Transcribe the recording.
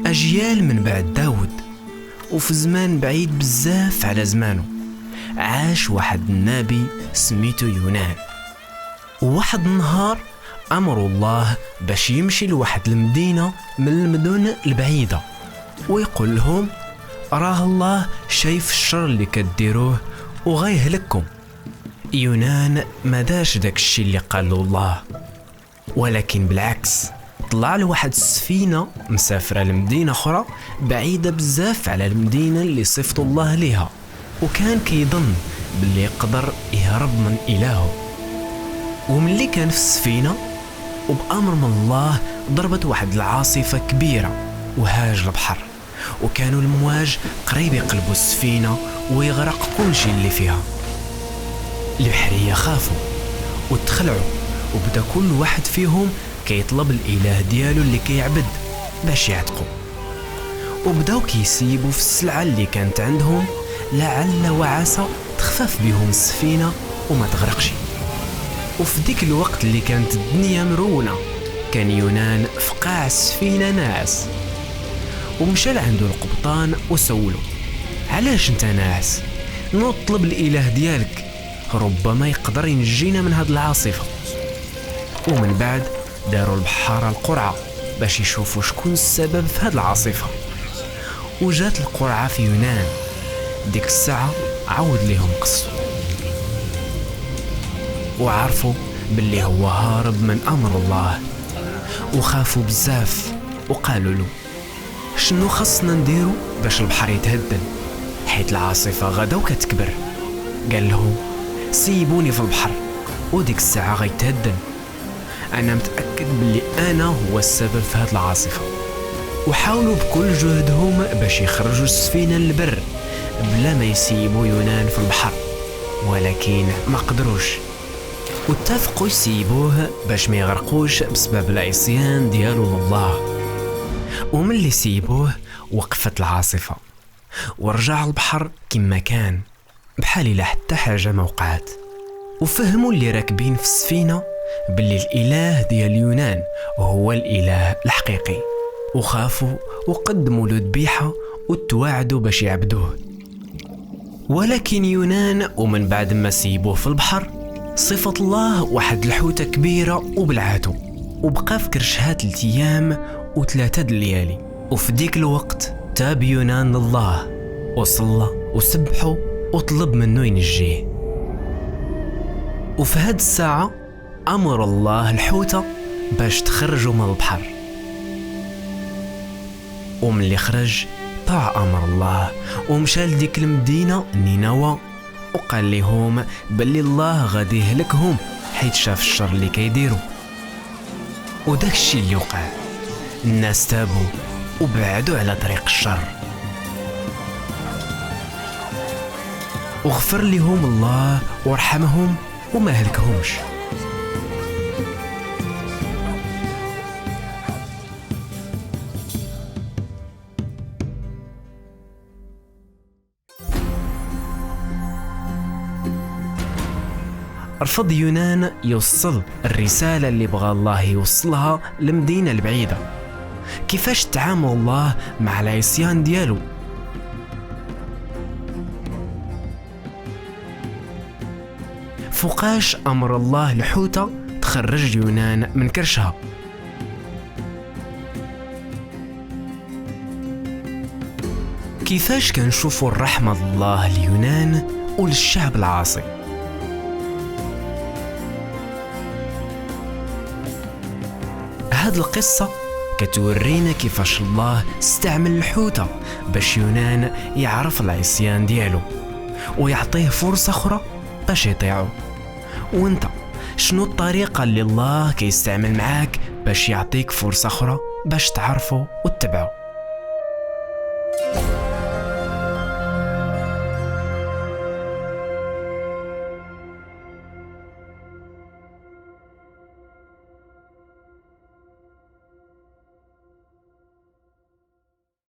أجيال من بعد داود، وفي زمان بعيد بزاف على زمانه عاش واحد النبي سميتو يونان. وواحد النهار أمر الله باش يمشي لواحد المدينة من المدن البعيدة ويقول لهم راه الله شايف الشر اللي كديروه وغيهلككم. يونان ما داش داك الشي اللي قال له الله، ولكن بالعكس طلع له واحد السفينة مسافرة لمدينة أخرى بعيدة بزاف على المدينة اللي صفت الله ليها، وكان كيظن باللي يقدر يهرب من إلهه. وملي كان في السفينة وبأمر من الله ضربت واحد العاصفة كبيرة وهاج البحر، وكانوا المواج قريب يقلبوا السفينة ويغرق كل شيء اللي فيها. البحرية خافوا وتخلعوا، وبدا كل واحد فيهم كيطلب الإله ديالو اللي كيعبد باش يعتقوا، وبداو كيسيبوا في السلعة اللي كانت عندهم لعل وعسى تخفف بهم السفينة وما تغرقش. وفي ديك الوقت اللي كانت الدنيا مرونة كان يونان في قاع السفينة ناعس، ومشى لعندو القبطان وسولو علاش انت ناعس؟ نطلب الإله ديالك ربما يقدر ينجينا من هاد العاصفة. ومن بعد داروا البحارة القرعة باش يشوفوا شكون السبب في هاد العاصفة، وجات القرعة في يونان. ديك الساعة عاود ليهم قصته وعرفوا باللي هو هارب من أمر الله، وخافوا بزاف وقالوا له شنو خصنا نديرو باش البحر يتهدن حيت العاصفة غدا وكتكبر؟ قال لهم سيبوني في البحر وديك الساعة غيتهدن، أنا متأكد باللي أنا هو السبب في هاد العاصفة. وحاولوا بكل جهدهم باش يخرجوا السفينة للبر بلا ما يسيبوا يونان في البحر، ولكن ما قدروش، واتفقوا يسيبوه باش ما يغرقوش بسبب العصيان ديالو لله. وملي سيبوه وقفت العاصفة ورجع البحر كما كان بحال إلا حتى حاجة ما وقعت. وفهموا اللي راكبين في السفينة باللي الإله ديال يونان هو الإله الحقيقي، وخافوا وقدموا له ذبيحة وتواعدوا باش يعبدوه. ولكن يونان ومن بعد ما سيبوه في البحر صفت الله واحد الحوتة كبيرة وبلعاتو، وبقى في كرشها 3 أيام و3 الليالي. وفي ديك الوقت تاب يونان لله وصلى وسبحه وطلب منه ينجيه. وفي هاد الساعة أمر الله الحوتة باش تخرجوا من البحر، ومن اللي خرج طاع أمر الله ومشى لديك المدينة نينوى، وقال لهم باللي الله غادي يهلكهم حيت شاف الشر اللي كيديروا. وداك الشي اللي وقع، الناس تابوا وبعدوا على طريق الشر، وغفر لهم الله ورحمهم وما هلكهمش. رفض يونان يوصل الرسالة اللي بغى الله يوصلها لمدينة البعيدة. كيفاش تعامل الله مع العصيان ديالو؟ فوقاش أمر الله الحوتة تخرج يونان من كرشها. كيفاش كنشوفوا الرحمة الله ليونان وللشعب العاصي؟ هاد القصة كتورينا كيفاش الله استعمل الحوتة باش يونان يعرف العصيان ديالو ويعطيه فرصة أخرى باش يطيعو. وانت شنو الطريقة اللي الله كيستعمل معاك باش يعطيك فرصة أخرى باش تعرفه وتتبعه؟